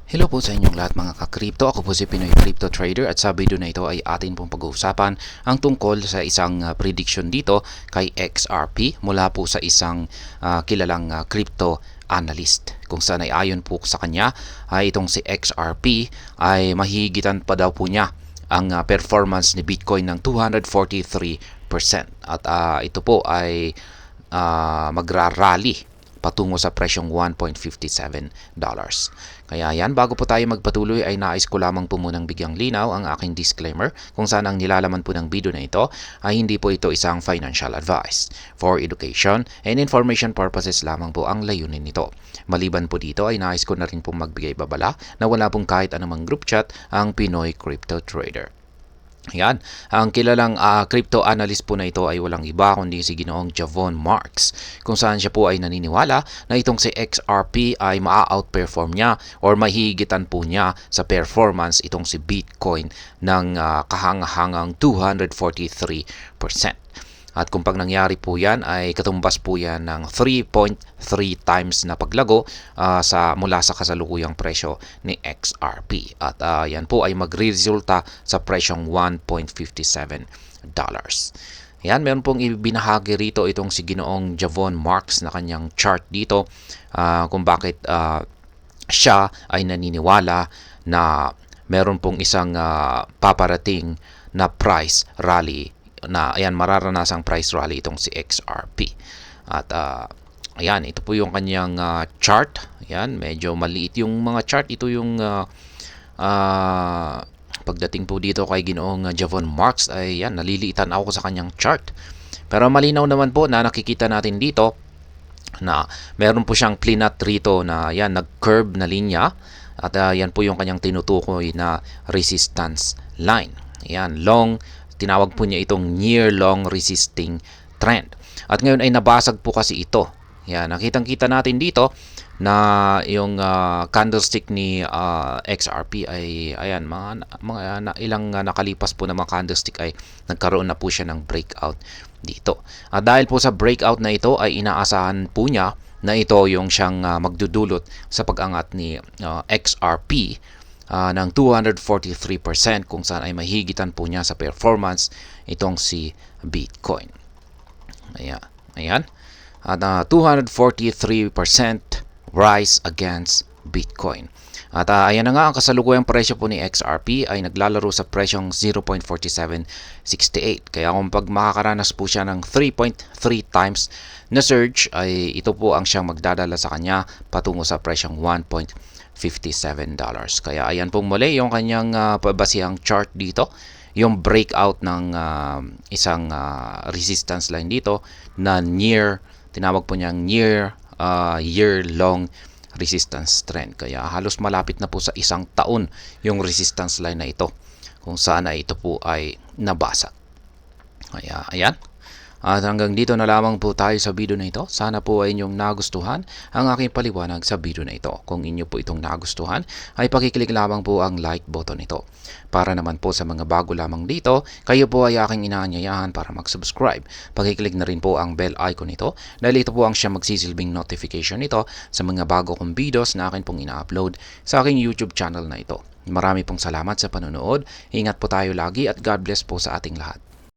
Hello po sa inyong lahat mga ka-crypto. Ako po si Pinoy Crypto Trader at sa video na ito ay atin pong pag-uusapan ang tungkol sa isang prediction dito kay XRP mula po sa isang kilalang crypto analyst. Kung saan ay ayon po sa kanya ay itong si XRP ay mahigitan pa daw po niya ang performance ni Bitcoin ng 243% at ito po ay magra-rally patungo sa presyong $1.57. Kaya yan, bago po tayo magpatuloy ay nais ko lamang po munang bigyang linaw ang aking disclaimer kung saan ang nilalaman po ng video na ito ay hindi po ito isang financial advice. For education and information purposes lamang po ang layunin nito. Maliban po dito ay nais ko na rin pong magbigay babala na wala pong kahit anumang group chat ang Pinoy Crypto Trader. Yan, ang kilalang crypto analyst po na ito ay walang iba kundi si Ginoong Javon Marks, kung saan siya po ay naniniwala na itong si XRP ay maa-outperform niya or mahigitan po niya sa performance itong si Bitcoin ng kahangahangang 243%. At kung pag nangyari po yan ay katumbas po yan ng 3.3 times na paglago mula sa kasalukuyang presyo ni XRP. At yan po ay magre-resulta sa presyong $1.57. Yan, meron pong ibinahagi rito itong si Ginoong Javon Marks na kanyang chart dito kung bakit siya ay naniniwala na meron pong isang paparating na price rally na ayan, mararanasang price rally itong si XRP. At ayan, ito po yung kanyang chart. Ayan, medyo maliit yung mga chart. Ito yung pagdating po dito kay Ginoong Javon Marks ay yan, naliliitan ako sa kanyang chart. Pero malinaw naman po na nakikita natin dito na meron po siyang plinat rito na yan, nag-curve na linya. At yan po yung kanyang tinutukoy na resistance line. Ayan, tinawag po niya itong near long resisting trend. At ngayon ay nabasag po kasi ito. Yan, nakitang-kita natin dito na yung candlestick ni XRP ay ayan, ilang nakalipas po na mga candlestick ay nagkaroon na po siya ng breakout dito. At dahil po sa breakout na ito ay inaasahan po niya na ito yung siyang magdudulot sa pag-angat ni XRP ng 243% kung saan ay mahigitan po niya sa performance itong si Bitcoin. Ayan. At 243% rise against Bitcoin. At ayan na nga, ang kasalukuyang presyo po ni XRP ay naglalaro sa presyong 0.4768. Kaya kung pag makakaranas po siya ng 3.3 times na surge ay ito po ang siyang magdadala sa kanya patungo sa presyong $1.57. Kaya ayan pong muli yung kanyang pabasihang chart dito. Yung breakout ng isang resistance line dito na tinawag po niyang near year-long resistance trend. Kaya halos malapit na po sa isang taon yung resistance line na ito kung saan ito po ay nabasag. Kaya ayan. At hanggang dito na lamang po tayo sa video na ito. Sana po ay inyong nagustuhan ang aking paliwanag sa video na ito. Kung inyo po itong nagustuhan, ay pakiclick lamang po ang like button nito. Para naman po sa mga bago lamang dito, kayo po ay aking inaanyayahan para mag-subscribe. Pakiclick na rin po ang bell icon nito dahil ito po ang siyang magsisilbing notification nito sa mga bago kong videos na akin pong ina-upload sa aking YouTube channel na ito. Marami pong salamat sa panonood. Ingat po tayo lagi at God bless po sa ating lahat.